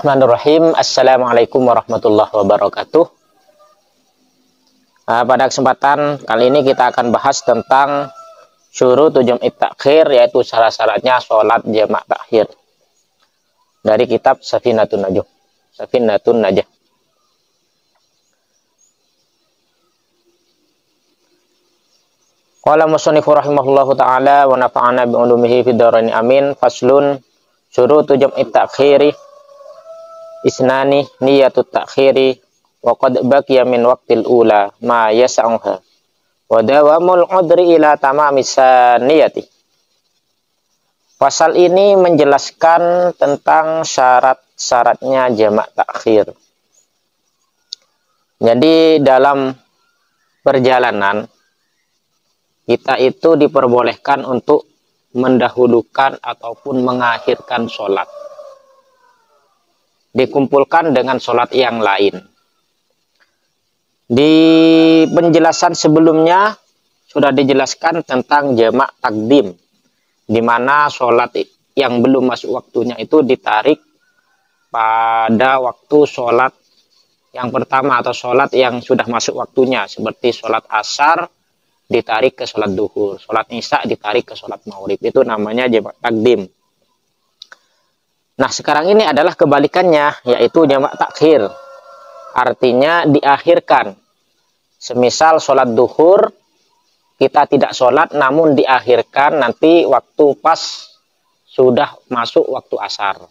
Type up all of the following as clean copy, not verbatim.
Bismillahirrahmanirrahim. Assalamualaikum warahmatullahi wabarakatuh. Pada kesempatan kali ini kita akan bahas tentang syurutu jam'i takhir, yaitu syarat-syaratnya sholat jamak takhir, dari kitab Safinatun Najah. Qala musannifu rahimahullahu ta'ala wa nafa'ana bi ulumihi fid dharain amin. Faslun syurutu jam'i takhiri isnani niyatut takhiri wa qad baqiya min waqtil ula ma yas'uha wa dawamul udri ila tamamis niyati. Pasal ini menjelaskan tentang syarat-syaratnya jamak takhir. Jadi dalam perjalanan kita itu diperbolehkan untuk mendahulukan ataupun mengakhirkan sholat, dikumpulkan dengan sholat yang lain. Di penjelasan sebelumnya sudah dijelaskan tentang jamak takdim, di mana sholat yang belum masuk waktunya itu ditarik pada waktu sholat yang pertama atau sholat yang sudah masuk waktunya, seperti sholat asar ditarik ke sholat duhur, sholat isya ditarik ke sholat maghrib. Itu namanya jamak takdim. Nah, sekarang ini adalah kebalikannya, yaitu jamak takhir. Artinya diakhirkan. Semisal sholat duhur, kita tidak sholat, namun diakhirkan nanti waktu pas sudah masuk waktu asar.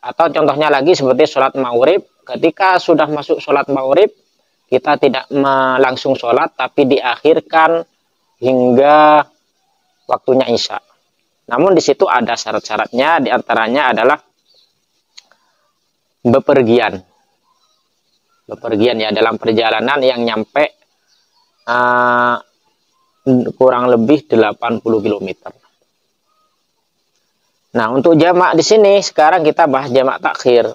Atau contohnya lagi seperti sholat maghrib, ketika sudah masuk sholat maghrib, kita tidak langsung sholat, tapi diakhirkan hingga waktunya isya. Namun di situ ada syarat-syaratnya, diantaranya adalah bepergian. Bepergian ya, dalam perjalanan yang nyampe kurang lebih 80 km. Nah, untuk jamak di sini sekarang kita bahas jamak takhir.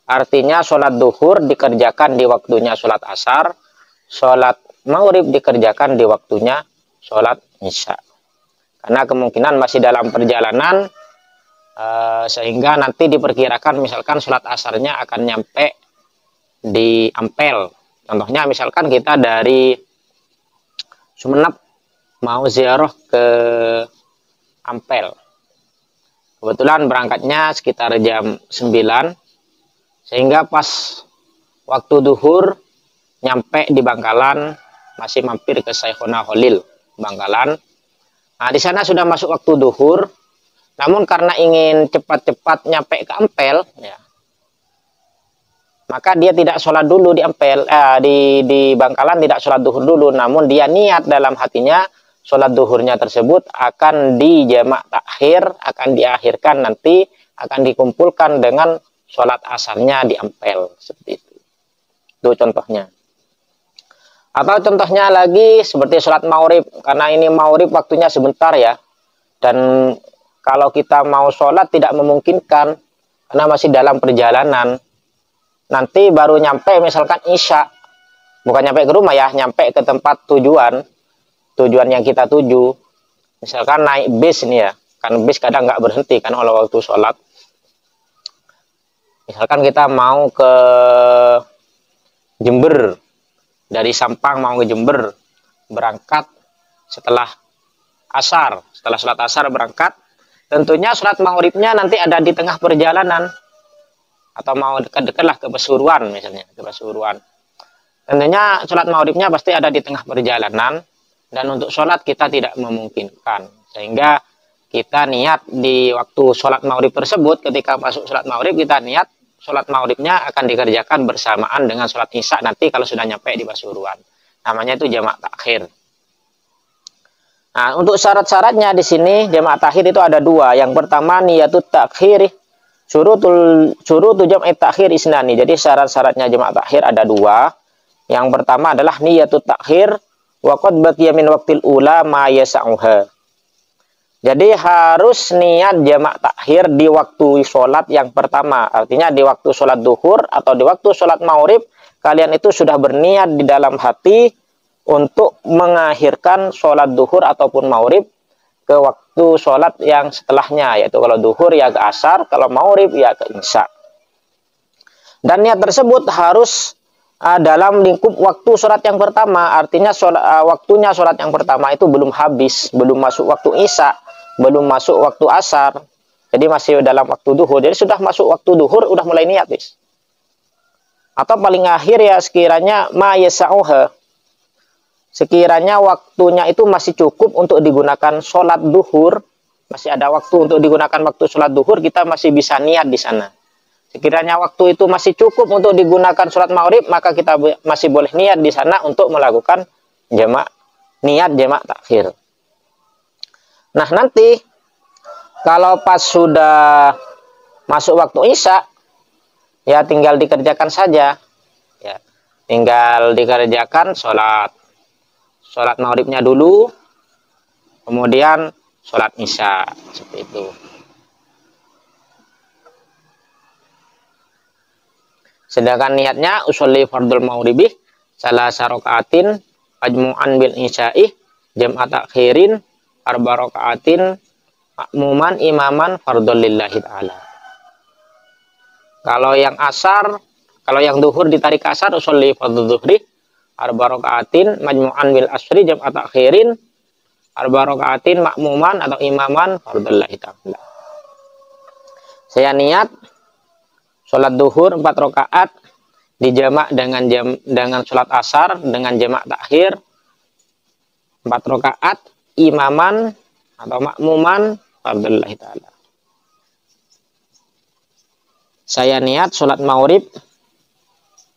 Artinya sholat duhur dikerjakan di waktunya sholat asar, sholat maghrib dikerjakan di waktunya sholat isya. Karena kemungkinan masih dalam perjalanan, sehingga nanti diperkirakan misalkan sholat asarnya akan nyampe di Ampel. Contohnya misalkan kita dari Sumeneb mau ziarah ke Ampel. Kebetulan berangkatnya sekitar jam 9, sehingga pas waktu duhur nyampe di Bangkalan, masih mampir ke Syekhona Khalil Bangkalan. Nah, di sana sudah masuk waktu duhur, namun karena ingin cepat-cepat nyampe ke Ampel, ya, maka dia tidak sholat dulu di Ampel, di Bangkalan tidak sholat duhur dulu, namun dia niat dalam hatinya sholat duhurnya tersebut akan dijamak takhir, akan diakhirkan nanti, akan dikumpulkan dengan sholat asarnya di Ampel, seperti itu. Itu contohnya. Atau contohnya lagi seperti sholat maghrib, karena ini maghrib waktunya sebentar ya, dan kalau kita mau sholat tidak memungkinkan karena masih dalam perjalanan. Nanti baru nyampe misalkan isya, bukan nyampe ke rumah ya, nyampe ke tempat tujuan yang kita tuju. Misalkan naik bis nih ya, kan bis kadang nggak berhenti kan kalau waktu sholat. Misalkan kita mau ke Jember, dari Sampang mau ke Jember, berangkat setelah asar, setelah sholat asar berangkat, tentunya sholat maghribnya nanti ada di tengah perjalanan, atau mau dekat-dekat lah ke Pasuruan misalnya, ke Pasuruan. Tentunya sholat maghribnya pasti ada di tengah perjalanan, dan untuk sholat kita tidak memungkinkan, sehingga kita niat di waktu sholat maghrib tersebut, ketika masuk sholat maghrib kita niat sholat maghribnya akan dikerjakan bersamaan dengan sholat isya nanti kalau sudah nyampe di Pasuruan. Namanya itu jamak takhir. Nah, untuk syarat-syaratnya di sini jamak takhir itu ada dua. Yang pertama niyatut takhir, syurutu jam'i takhir isnani. Jadi syarat-syaratnya jamak takhir ada dua. Yang pertama adalah niyatut takhir wa qad baqiya min waqtil ula ma yas'uha. Jadi harus niat jamak takhir di waktu sholat yang pertama. Artinya di waktu sholat duhur atau di waktu sholat maghrib, kalian itu sudah berniat di dalam hati untuk mengakhirkan sholat duhur ataupun maghrib ke waktu waktu sholat yang setelahnya, yaitu kalau duhur ya ke asar, kalau maghrib ya ke isya. Dan niat tersebut harus dalam lingkup waktu sholat yang pertama, artinya waktunya sholat yang pertama itu belum habis, belum masuk waktu isya, belum masuk waktu asar, jadi masih dalam waktu duhur. Jadi sudah masuk waktu duhur, udah mulai niat, bis. Atau paling akhir ya sekiranya ma yasa'uha, sekiranya waktunya itu masih cukup untuk digunakan sholat duhur, masih ada waktu untuk digunakan waktu sholat duhur, kita masih bisa niat di sana. Sekiranya waktu itu masih cukup untuk digunakan sholat maghrib, maka kita masih boleh niat di sana untuk melakukan niat jamak takhir. Nah nanti kalau pas sudah masuk waktu isya, ya tinggal dikerjakan saja, ya tinggal dikerjakan sholat maghribnya dulu, kemudian sholat isya, seperti itu. Sedangkan niatnya usolli fardul maghribi salasa rakaatin majmu'an bil isya'i jam'a takhirin arba rakaatin makmuman imaman fardul lillahi ta'ala. Kalau yang asar, kalau yang duhur ditarik asar usolli fardul duhri arba rakaatin majmu'an bil asri jam'a takhirin arba rakaatin makmuman atau imaman fardul lillahi ta'ala. Saya niat sholat duhur 4 rakaat dijamak dengan sholat asar dengan jamak takhir 4 rakaat imaman atau makmuman fardhullahi ta'ala. Saya niat sholat maghrib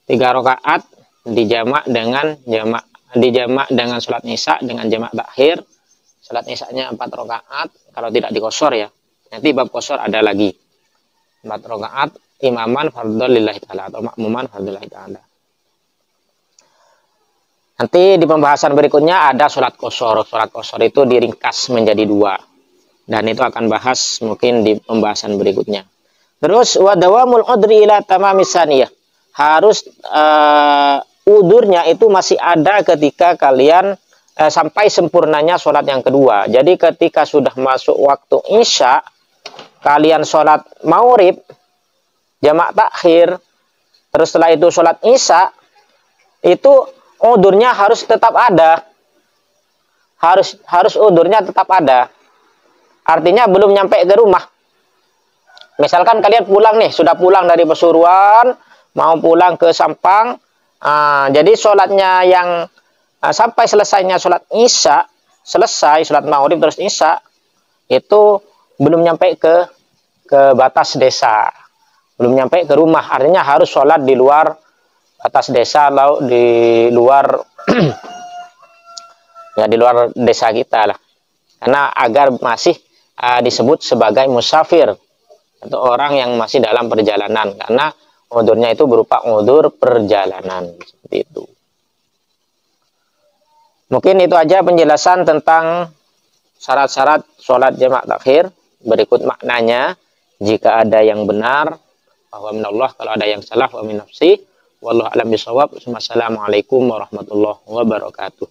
3 rakaat dijamak dengan sholat isya dengan jamak takhir. Sholat isyanya 4 rakaat kalau tidak dikosor ya. Nanti bab kosor ada lagi. 4 rakaat imaman fardhu lillahi ta'ala atau makmuman fardhu lillahi ta'ala. Nanti di pembahasan berikutnya ada sholat kosor. Sholat kosor itu diringkas menjadi 2. Dan itu akan bahas mungkin di pembahasan berikutnya. Terus wadawamul udri ila tamamis saniyah. Harus udurnya itu masih ada ketika kalian sampai sempurnanya sholat yang kedua. Jadi ketika sudah masuk waktu isya, kalian sholat maghrib jamak takhir, terus setelah itu sholat isya, itu udurnya harus tetap ada. Harus udurnya tetap ada. Artinya belum nyampe ke rumah. Misalkan kalian pulang nih, sudah pulang dari Pasuruan, mau pulang ke Sampang, jadi sholatnya yang sampai selesainya sholat isya, selesai sholat maghrib terus isya, itu belum nyampe ke batas desa. Belum nyampe ke rumah, artinya harus sholat di luar batas desa, atau di luar ya di luar desa kita lah, karena agar masih disebut sebagai musafir atau orang yang masih dalam perjalanan, karena udurnya itu berupa udur perjalanan, seperti itu. Mungkin itu aja penjelasan tentang syarat-syarat sholat jamak takhir. Berikut maknanya, jika ada yang benar bahwa minallah, kalau ada yang salah wa min nafsi, wallahu a'lam bishawab. Wassalamualaikum warahmatullahi wabarakatuh.